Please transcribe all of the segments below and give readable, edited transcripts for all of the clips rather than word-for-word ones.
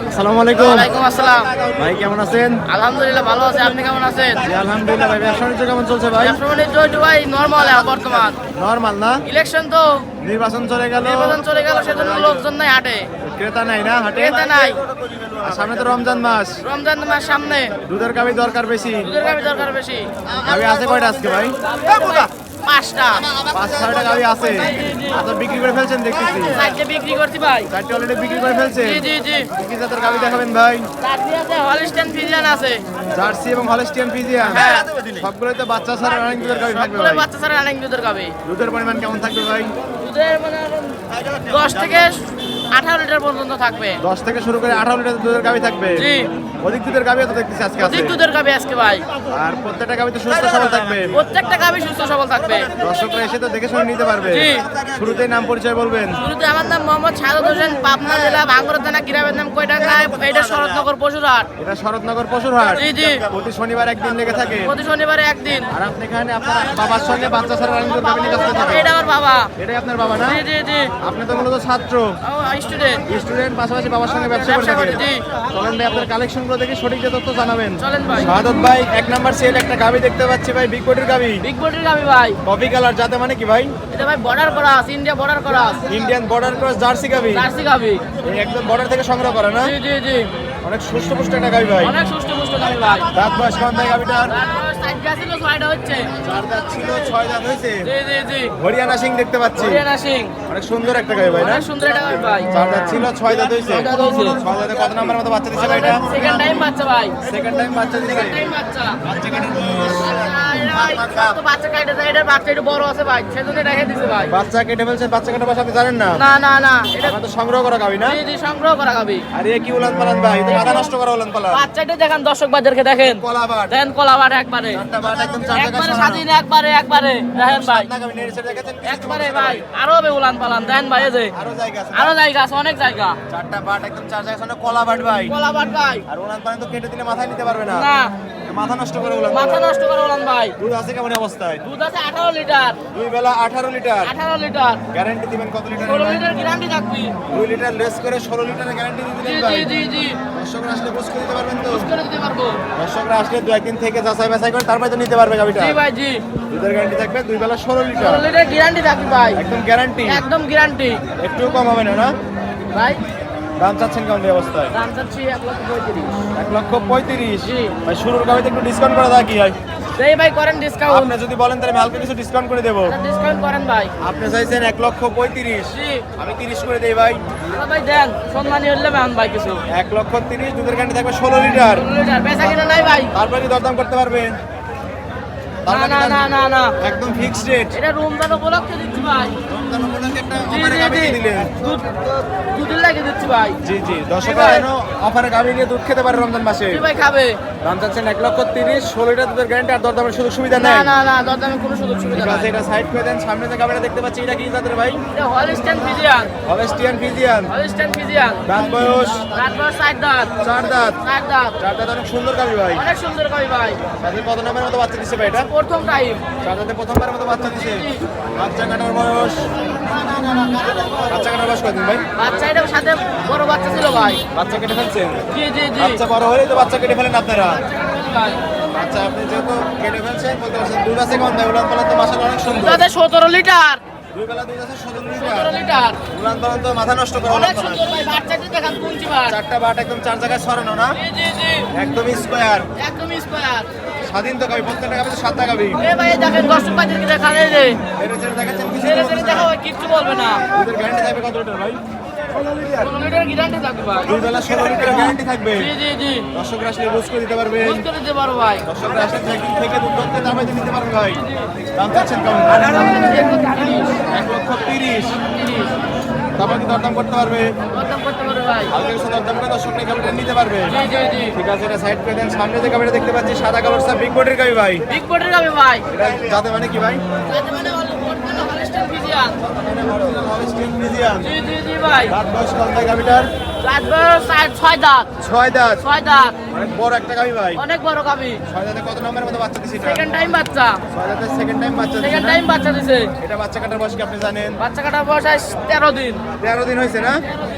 আসসালামু আলাইকুম। ওয়ালাইকুম আসসালাম। ভাই কেমন আছেন? আলহামদুলিল্লাহ ভালো আছি, আপনি কেমন আছেন? জি আলহামদুলিল্লাহ। ভাই ব্যবসা বাণিজ্য কেমন চলছে ভাই? ব্যবসা বাণিজ্য একটু ভাই নরমাল বর্তমান। নরমাল না? ইলেকশন তো, নির্বাচন চলে গেল, সেজন্য লোকজন নাই হাটে, ক্রেতা নাই না হাটে? ক্রেতা নাই। আর সামনে তো রমজান মাস, রমজান মাস সামনে, দুধের গাবি দরকার বেশি। দুধের গাভী দরকার বেশি। গাবি আছে কয়টা আজকে ভাই? 5টা 5-6টা গাবি আছে। আচ্ছা বিক্রি করে ফেলছেন দেখতেছি। 4টে বিক্রি করছি ভাই। 4টে অলরেডি বিক্রি করে ফেলছেন? জি জি জি। কি জাতের গাবি দেখাবেন ভাই? জার্সি আছে, হলস্টাইন ফ্রিজিয়ান আছে। জার্সি এবং হলস্টিয়ান ফ্রিজিয়ান। হ্যাঁ। সবগুলোই তো বাচ্চা ছাড়া রানিং দুধের গাবি থাকবে সবগুলো ভাই। বাচ্চা ছাড়া রানিং দুধের গাভী। দুধের পরিমাণ কেমন থাকবে ভাই? দুধের মানে 10 থেকে 18 লিটার পর্যন্ত থাকবে। 10 থেকে শুরু করে 18 লিটার দুধের গাবি থাকবে। জি। অধিক দুধের গাবি তো দেখতেছি আজকে আছে। অধিক দুধের গাভী আজকে ভাই। আর প্রত্যেকটা গাবি তো সুস্থ সবল থাকবে। প্রত্যেকটা গাভী সুস্থ সবল থাকবে। দর্শকরা এসে তো দেখে শুনে নিতে পারবে। জি। শুরুতেই নাম পরিচয় বলবেন। শুরুতে আমার নাম মোহাম্মদ সাদত হোসেন, পাবনা জেলা ভাঙ্গুরা থানা, গ্রামের নাম কয়টাঙ্গা, এটা শরৎনগর পশুরহাট। এটা শরৎনগর পশুরহাট। জি জি। প্রতি শনিবার একদিন লেগে থাকে। প্রতি শনিবারে একদিন। আর আপনি এখানে আপনার বাবার সঙ্গে বাচ্চা ছাড়া রানিং দুধের গাবি নিয়ে আসতে থাকেন। এটা আমার বাবা। এটাই আপনার বাবা না? জি জি জি। আপনি তো মূলত ছাত্র, স্টুডেন্ট। স্টুডেন্ট, পাশাপাশি বাবার সঙ্গে ব্যবসা করে ব্যবসা করি, থাকেন। জি। চলেন ভাই আপনার কালেকশনগুলো দেখে সঠিক যে তথ্য জানাবেন। চলেন ভাই। শাহাদত ভাই, এক নাম্বার সেল একটা গাবি দেখতে পাচ্ছি ভাই, বিগ বডির গাবি, বিগ বডির গাভী ভাই। কফি কালার, যাতে মানে কি ভাই? এটা ভাই border cross, India border cross. Indian border cross jersey গাবি। জার্সি গাভী। এই একদম বর্ডার থেকে সংগ্রহ করা না? জি জি জি। অনেক সুস্থ পুষ্ট একটা গাবি ভাই। অনেক সুস্থ পুষ্ট গাভী ভাই। দাঁত বয়স কেমন ভাই গাবিটার? সাইডটা ছিল, ছয়টা হচ্ছে। 4 দাঁত ছিল, 6 দাঁত হয়েছে। জি জি জি। হরিয়ানা সিং দেখতে পাচ্ছি। হরিয়ানা সিং। অনেক সুন্দর একটা গাবি ভাই না? অনেক সুন্দর একটা গাভী ভাই। 4 দাঁত ছিল, 6 দাঁত হয়েছে। 6 দাঁত হয়েছে। 6 দাঁতে কত নাম্বার মতো বাচ্চা দিছে ভাই এটা? সেকেন্ড টাইম বাচ্চা ভাই। সেকেন্ড টাইম বাচ্চা দিছে। সেকেন্ড টাইম বাচ্চা। বাচ্চা কাটার বয়স? তো বাচ্চা কাটে যায়, এটা বাচ্চা একটু বড় আছে ভাই, সেজন্য রেখে দিছে ভাই। বাচ্চা কেটে ফেলছেন, বাচ্চা কাটার বয়স আপনি জানেন না? না না না, এটা এটা তো সংগ্রহ করা গাবি না? জি জি সংগ্রহ করা গাভী। আর এ কি উলান পালান ভাই? এটা মাথা নষ্ট করা উলান পালান। বাচ্চাটা দেখেন, দর্শক বাজারকে দেখেন, কলা বাট, দেখেন কলাবাট একবারে, চারটা বাট একদম চার জায়গায় একবারে সরানো। স্বাধীন, একবারে একবারে দেখেন ভাই, না গাবি নেড়ে ছেড়ে দেখেছেন? একবারে ভাই। আরো হবে উলান পালান, দেখেন ভাই, এই যে আরো জায়গা আছে। আরো জায়গা আছে, অনেক জায়গা। চারটা বাট একদম চার জায়গায় সরানো, কলা বাট ভাই। কলাবাট ভাই। আর উলান পালান তো কেটে দিলে মাথায় নিতে পারবে না। না, মাথা নষ্ট করে উলান মাথা পালান। নষ্ট করে উলান ভাই। দুধ আছে কেমন অবস্থায়? দুধ আছে 18 লিটার। দুই বেলা 18 লিটার। 18 লিটার। গ্যারান্টি দিবেন কত লিটার? 16 লিটার গ্যারান্টি থাকবে। 2 লিটার লেস করে 16 লিটারের গ্যারান্টি জি দিবেন ভাই। জি জি জি। দর্শকরা আসলে বুঝ করে দিতে পারবেন তো? বুঝ করে দিতে পারবো। দর্শকরা আসলে 2 একদিন থেকে যাচাই বাছাই করে তারপরে তো নিতে পারবে গাবিটা। জি ভাই জি। দুধের গ্যারান্টি থাকবে, দুই বেলা 16 লিটার। 16 লিটার গ্যারান্টি থাকবে ভাই, একদম গ্যারান্টি, একদম গ্যারান্টি একটু কম হবে না? না ভাই। দাম চাচ্ছেন কেমন এই অবস্থায়? দাম চাচ্ছি 1,35,000। 1,35,000। জি। ভাই শুরুর গাবিতে একটু ডিসকাউন্ট করে দেওয়া কি হয়? সেই ভাই করেন ডিসকাউন্ট, আপনি যদি বলেন তাহলে আমি হালকা কিছু ডিসকাউন্ট করে দেবো। ডিসকাউন্ট করেন ভাই। আপনি চাইছেন 1,35,000, জি। আমি 30 করে দেই ভাই। আরে ভাই দেন, সম্মানী হলে মান ভাই কিছু। 1,30,000, দুধের গ্যারান্টি থাকবে 16 লিটার। 16 লিটার বেচা কিনা নাই ভাই। তারপরে কি দরদাম করতে পারবেন? না না না না না, একদম ফিক্সড রেট। এটা রমজান উপলক্ষে দিচ্ছি ভাই। রমজান উপলক্ষে একটা জি অফারে জি গাবি জি। দিলেন। দুধের লাগে দিচ্ছি ভাই। জি জি, দর্শকরা ভাই। যেন অফারে গাবি নিয়ে দুধ খেতে পারে রমজান মাসে। জি ভাই খাবে। দাম চাচ্ছেন 1,30,000, 16 লিটার দুধের গ্যারান্টি, আর দরদামের সুযোগ সুবিধা না নেই। না না, দরদামে কোনো সুযোগ সুবিধা ঠিক আছে, নাই। এটা সাইড করে দেন। সামনে যে গাবিটা দেখতে পাচ্ছি, এটা কি জাতের ভাই? এটা Holstein Friesian. Holstein Friesian. Holstein Friesian. দাঁত বয়স? রাত বয়স 4 দাঁত। 4 দাঁত। 4 দাঁত। 4 দাঁত, অনেক সুন্দর গাবি ভাই। অনেক সুন্দর গাভী ভাই। তাদের কত নামের মতো বাচ্চা দিচ্ছে ভাই এটা? প্রথম টাইম। 4 দাঁতে প্রথমবারের মতো বাচ্চা দিচ্ছে। বাচ্চা কাটার বয়স? বাচ্চা কাটার বয়স কতদিন ভাই? বাচ্চা এটার সাথে বড় বাচ্চা ছিল ভাই। বাচ্চা কেটে ফেলছেন? জি জি জি। বাচ্চা বড় হলেই তো বাচ্চা কেটে ফেলেন আপনারা। ভাই আচ্ছা, আপনি যেহেতু কেটে ফেলছেন বলতে পারছেন, দুধ আছে কেমন ভাই? উলান পালান তো মাশাআল্লাহ অনেক সুন্দর। দুধ আছে 17 লিটার। দুই বেলা দুধ আছে 17 17 লিটার। লিটার। উলান পালান তো মাথা নষ্ট করে উলান অনেক পালান। সুন্দর ভাই, বাচ্চাটি দেখান কুঞ্চি বার। চারটা বাট একদম চার জায়গায় সরানো না? জি জি জি। একদম স্কয়ার। একদম স্কয়ার। স্বাধীন তো গাবি, প্রত্যেকটা গাবি তো সাদা গাবি। এ ভাই দেখেন, দর্শক বাজারকে দেখান, এই যে এর ছেড়ে দেখাচ্ছেন কিছু ছেড়ে ছেড়ে দেখা হয়, কিচ্ছু বলবে না। দুধের গ্যারান্টি থাকবে কত লিটার ভাই? 16 লিটার। 16 লিটার গ্যারান্টি থাকবে ভাই। দুই বেলা 16 লিটার গ্যারান্টি থাকবে। জি জি জি। দর্শকরা আসলে বুঝ করে দিতে পারবে। বুঝ করে দিতে পারো ভাই। দর্শকরা আসলে থেকে দুধ ধরতে তারপরে নিতে পারবে ভাই। দাম চাচ্ছেন কেমন? 1,30,000। তারপর কি দরদাম করতে পারবে? দরদাম করতে পারো ভাই। হালকা কিছু দরদাম করে দর্শক গাবিটা নিতে পারবে। জি জি জি। ঠিক আছে, এটা সাইড করে দেন। সামনে যে গাবিটা দেখতে পাচ্ছি সাদা কালার, সব বিগ বডির গাবি ভাই। বিগ বডির গাভী ভাই। এটা যাতে মানে কি ভাই? যাতে মানে original Holstein Friesian. Original Holstein Friesian. জি জি জি ভাই। দাঁত বয়স কত ভাই গাবিটার? রাত বয়স 6 দাঁত। 6 দাঁত। 6 দাঁত। অনেক বড় একটা গাবি ভাই। অনেক বড় গাভী। 6 দাঁতে কত নম্বরের মতো বাচ্চা দিছে এটা? সেকেন্ড টাইম বাচ্চা। 6 দাঁতে সেকেন্ড টাইম বাচ্চা দিছে সেকেন্ড না? টাইম বাচ্চা দিছে। এটা বাচ্চা কাটার বয়স কি আপনি জানেন? বাচ্চা কাটা বয়স 13 দিন। 13 দিন হয়েছে না?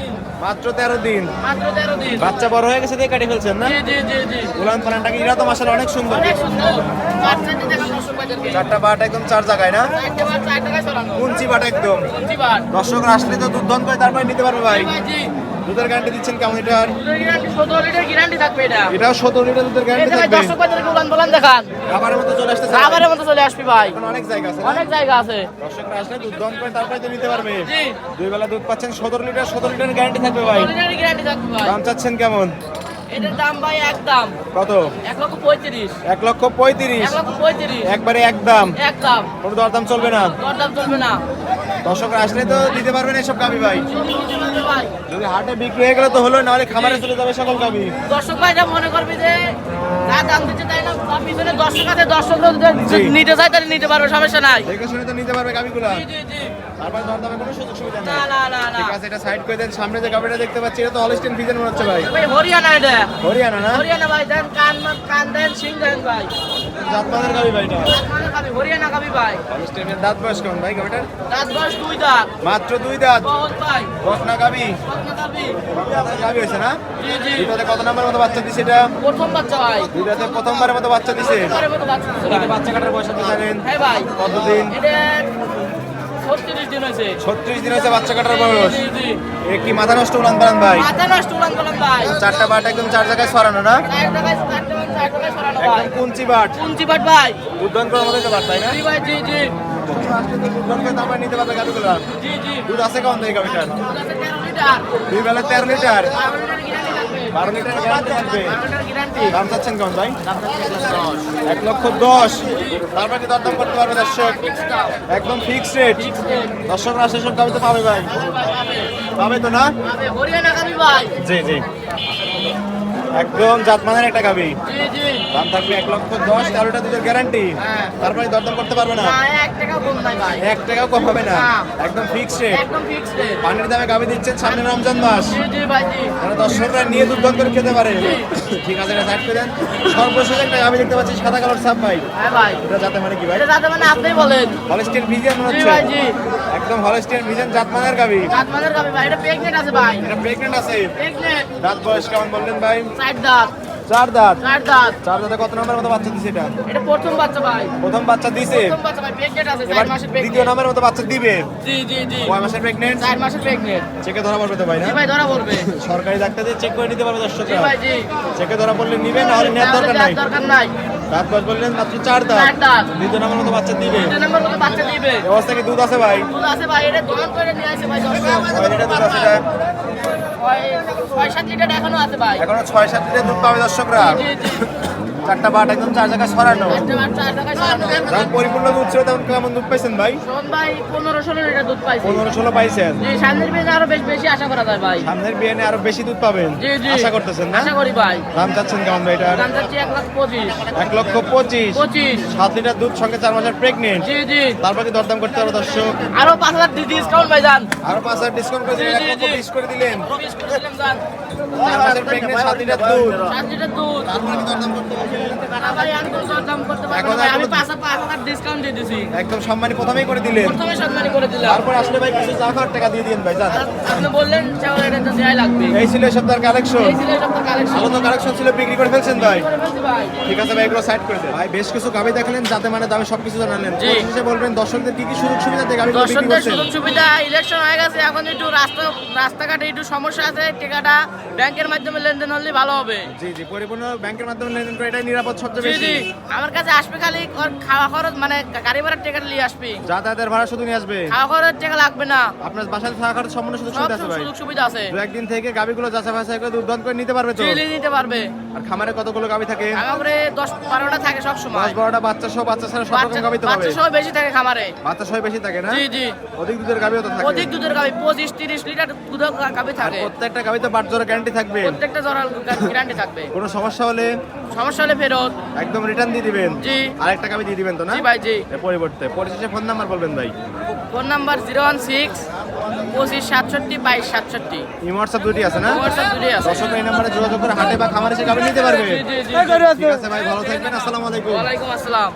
মাত্র 13 দিন। মাত্র 13 দিন। বাচ্চা বড় হয়ে গেছে দিয়ে কাটি ফেলছেন না? জি জি জি জি। উলান পালানটা কি? এরা তো মাশাআল্লাহ অনেক সুন্দর। অনেক সুন্দর। বাচ্চাটি দেখো দর্শক ভাইদেরকে। চারটা বাট একদম চার জায়গায় না? চারটে বার 4 টাকায় ছড়ানো। কুঞ্চি বাট একদম। কুঞ্চি বার। দর্শকরা আসলে তো দুধ দন করে তারপরে নিতে পারবে ভাই। জি ভাই জি। দুধের গ্যারান্টি দিচ্ছেন কেমন এটার? দুধের গ্যারান্টি 17 লিটার গ্যারান্টি থাকবে এটা। এটাও 17 লিটার দুধের এই গ্যারান্টি যে ভাই থাকবে। দর্শক ভাইদেরকে উলান পালান দেখান। খাবারের মতো চলে আসতেছে। খাবারের মতো চলে আসবি ভাই। এখন অনেক জায়গা আছে না? অনেক জায়গা আছে। দর্শকরা আসলে দুধ দন করে তারপরে তো নিতে পারবে। জি। দুই বেলা দুধ পাচ্ছেন 17 লিটারের গ্যারান্টি থাকবে ভাই। 17 লিটার গ্যারান্টি থাকবে ভাই। দাম চাচ্ছেন কেমন? এটার দাম ভাই একদম কত? 1,35,000। 1,35,000। 1,35,000 একবারে একদম। একদম। কোনো দরদাম চলবে না। দরদাম চলবে না। দর্শকরা আসলে তো দিতে পারবেন এসব গাবি ভাই। ভাই যদি হাটে বিক্রি হয়ে গেলে তো হলো, নাহলে খামারে চলে যাবে সকল গাবি। দর্শক ভাইরা মনে করবি যে যা দাম দিচ্ছে তাই না, তার পিছনে দর্শক আছে, দর্শকরা জি। যদি নিতে চায় তাহলে নিতে পারবে, সমস্যা নাই। দেখে শুনে তো নিতে পারবে গাবিগুলা। জি জি জি। তারপর দরদামে কোনো সুযোগ সুবিধা না নেই। না না না ঠিক আছে, এটা সাইড করে দেন। সামনে যে গাবিটা দেখতে পাচ্ছি এটা তো হলস্টেইন ফ্রিজিয়ান মনে হচ্ছে ভাই। ভাই হরিয়ানা এটা, হরিয়ানা না? হরিয়ানা ভাই। দেন কান দেন, সিং দেন ভাই। জাতমানের গাবি ভাই এটা। মানে খাবি হরিয়ানা খাবি ভাই। হলস্টেইনের দাঁত বয়স কেমন ভাই গাবিটার? রাত বয়স 2 দাঁত। মাত্র 2 দাঁত। বহুত ভাই। বকনা গাবি। কত খাবি? গাবি হয়েছে না? জি জি। দুটাতে কত নাম্বারের মতো বাচ্চা দিছে এটা? প্রথম বাচ্চা ভাই। দুটাতে প্রথমবারের মতো বাচ্চা দিছে। পরের মতো বাচ্চা দিছে এটা ভাই। বাচ্চা কাটার বয়স আপনি জানেন? হ্যাঁ ভাই। কতদিন? এটা 36 দিন হয়েছে। 36 দিন হয়েছে বাচ্চা কাটার বয়স। জি জি। এ কি মাথা নষ্ট উলান পালান ভাই? মাথা নষ্ট উলান পালান ভাই। চারটা বাট একদম চার জায়গায় ছড়ানো না? 4 টাকায় 4 টাকায় ছড়ানো ভাই। একদম কুঞ্চি বাট। কুঞ্চি বাট ভাই। উদ্যান করার মতো একটা বাট তাই না? জি ভাই জি জি। আসলে তো উদ্যান করে তারপরে নিতে পারবে গাবিগুলো। জি জি। দুধ আছে কেমন এই গাবিটার? দুধ আছে 13 লিটার। দুই বেলা 13 লিটার। 12 লিটার গ্যারান্টি থাকবে। 12 লিটার গ্যারান্টি থাকবে। 12 লিটার গ্যারান্টি। দাম চাচ্ছেন কেমন ভাই? দাম হচ্ছে 1,10,000। 1,10,000। তারপরে কি দরদাম করতে পারবে দর্শক? একদম ফিক্সড রেট। দর্শকরা আসে সব গাবি তো পাবে ভাই। পাবে তো না? আবে হরিয়ানা খাবি ভাই। জি জি। একদম জাতমানের একটা গাবি। জি জি। দাম থাকবে 1,10,000, 13টা দুধের গ্যারান্টি। হ্যাঁ। তারপরে দরদাম করতে পারবে না। না 1 টাকা কম নাই ভাই। 1 টাকাও কম হবে না। না। একদম ফিক্সড রেট। একদম ফিক্স রেট। পানির দামে গাবি দিচ্ছেন, সামনে রমজান মাস। জি জি ভাই জি। মানে দর্শকরা নিয়ে দুধ বন্ধ করে খেতে পারে। ঠিক আছে, এটা সাইড করে দেন। সর্বশেষ একটা গাবি দেখতে পাচ্ছি সাদা কালার সাপ ভাই। হ্যাঁ ভাই। এটা জাতে মানে কি ভাই? এটা যাতে মানে আপনি বলেন। হলস্টেইন ফ্রিজিয়ান মনে জি হচ্ছে। ভাই জি। একদম হলস্টেইন ফ্রিজিয়ান জাতমানের গাবি। দাঁত মানের খাবি ভাই। এটা প্রেগনেন্ট আছে ভাই। এটা প্রেগন্যান্ট আছে। প্রেগনেন্ট। দাঁত বয়স কেমন বললেন ভাই? 4 দাঁত। 4 দাঁত। 4 দাঁত। 4 দাঁতে কত নম্বরের মতো বাচ্চা দিছে এটা? এটা প্রথম বাচ্চা ভাই। প্রথম বাচ্চা দিছে। প্রথম বাচ্চা ভাই, প্রেগনেন্ট আছে, 4 এবার মাসের দ্বিতীয় প্রেগনেন্ট। নম্বরের মতো বাচ্চা দিবে। জি জি জি। কয় মাসের প্রেগন্যান্ট? 4 মাসের প্রেগনেন্ট। চেকে ধরা পড়বে তো ভাই না? জি ভাই ধরা পড়বে। সরকারি ডাক্তার দিয়ে চেক করে নিতে পারবে জি দর্শকরা। ভাই জি। চেকে ধরা পড়লে নিবে, না হলে নেওয়ার দরকার নাই। দরকার নাই। দাঁত বয়স বললেন মাত্র 4 দাঁত। 4 দাঁত। দ্বিতীয় নম্বরের মতো বাচ্চা দিবে। 2 নম্বর মতো বাচ্চা দিবে। এই অবস্থা কি দুধ আছে ভাই? দুধ আছে ভাই। এটা দোকান করে নিয়ে আসে ভাই দর্শক। কয় লিটার দুধ আছে এটা? 6-7 লিটার এখনো আছে ভাই। এখনো 6-7 লিটার দুধ পাবে দর্শকরা। জি জি। চারটা বাট একদম চার জায়গায় ছড়ানো। একটা বার 4 টাকায় ছড়ানো। যখন পরিপূর্ণ দুধ ছিল তখন কেমন দুধ পাইছেন ভাই? শোন ভাই 15-16 লিটার দুধ পাইছি। 15-16 পাইছেন। জি, সামনের বিয়ে আরো বেশি আশা করা যায় ভাই। সামনের বিয়ানে আরো বেশি দুধ পাবেন জি জি। আশা করতেছেন না? আশা করি ভাই। দাম চাচ্ছেন কেমন ভাই এটার? দাম যাচ্ছে 1,25,000। 1,25,000। 25। 7 লিটার দুধ সঙ্গে 4 মাসের প্রেগনেন্ট। জি জি। তারপর কি দরদাম করতে পারবে দর্শক? আরো 5,000 ডিসকাউন্ট ভাই যান। আরো 5,000 ডিসকাউন্ট করে দিলেন, জি, জি, 1,20,000 করে দিলেন। 20 করে দিলাম যান। 4 মাসের প্রেগনেন্ট, 7 লিটার দুধ। 7 লিটার দুধ। তারপর কি দরদাম করতে পারবে? না ভাই আমি তো দাম করতে পারবো এখন না ভাই। আমি এখন- 5,000 ডিসকাউন্ট দিয়ে দিছি। একদম সম্মানী প্রথমেই করে দিলেন। প্রথমে সম্মানী করে দিলাম। তারপর আসলে ভাই কিছু চা খাওয়ার টাকা দিয়ে দিন ভাই জান। আপনি বললেন চাউল এটা তো দেয়াই লাগবে। এই ছিল এই সপ্তাহের কালেকশন। এই ছিল সব কালেকশন। ভালো তো কালেকশন ছিল, বিক্রি করে ফেলছেন ভাই। করে ফেলছি ভাই। ঠিক আছে ভাই, এগুলো সাইড করে দেন ভাই। বেশ কিছু গাবি দেখালেন, যাতে মানে দামে সবকিছু জানালেন। জি। পরিশেষে বলবেন দর্শকদের কি কি সুযোগ সুবিধা দিয়ে গাবিগুলো বিক্রি দর্শকদের করছেন? সুযোগ সুবিধা, ইলেকশন হয়ে গেছে, এখন একটু রাস্তাঘাটে একটু সমস্যা আছে, টাকাটা ব্যাংকের মাধ্যমে লেনদেন হলে ভালো হবে। জি জি, পরিপূর্ণ ব্যাংকের মাধ্যমে লেনদেন করে এটাই নিরাপদ সবচেয়ে জি বেশি। জি। আমার কাছে আসবে খালি ওর খাওয়া খরচ, মানে গাড়ি ভাড়ার টাকাটা নিয়ে আসবি। যাতায়াতের ভাড়া শুধু নিয়ে আসবে। খাওয়া খরচ টাকা লাগবে না। আপনার বাসায় থাকা খাওয়ার সম্পূর্ণ সুযোগ সব সুবিধা আছে ভাই। সুযোগ সুবিধা আছে। দু একদিন থেকে গাবিগুলো যাচাই বাছাই করে দুধ করে নিতে পারবে তো? চিলি নিতে পারবে। আর খামারে কতগুলো গাবি থাকে? খামারে 10-12টা থাকে সব সময়। 10-12টা বাচ্চা সহ, বাচ্চা ছাড়া সব রকম গাবি তো পাবে। বাচ্চা সহ বেশি থাকে খামারে। বাচ্চা সহ বেশি থাকে না? জি জি। অধিক দুধের গাবিও তো থাকে। অধিক দুধের গাবি 25-30 লিটার দুধের গাবি আর থাকে। প্রত্যেকটা গাবি তো বাট জোড়া গ্যারান্টি থাকবে। প্রত্যেকটা জরাল গ্যারান্টি থাকবে। কোনো সমস্যা হলে সমস্যা হলে ফেরত। একদম রিটার্ন দিয়ে দিবেন। জি। আরেকটা গাবি দিয়ে দিবেন তো না? জি ভাই জি। এর পরিবর্তে পরিশেষে ফোন নাম্বার বলবেন ভাই। Phone number 016-2567-2267। এই হোয়াটসঅ্যাপ দুটি আছে না? হোয়াটসঅ্যাপ দুটোই আছে। দর্শক এই নাম্বারে যোগাযোগ করে হাটে বা খামারে এসে গাবি নিতে পারবে। জি জি জি। ঠিক আছে ভাই, ভালো থাকবেন। আসসালামু আলাইকুম। ওয়ালাইকুম আসসালাম।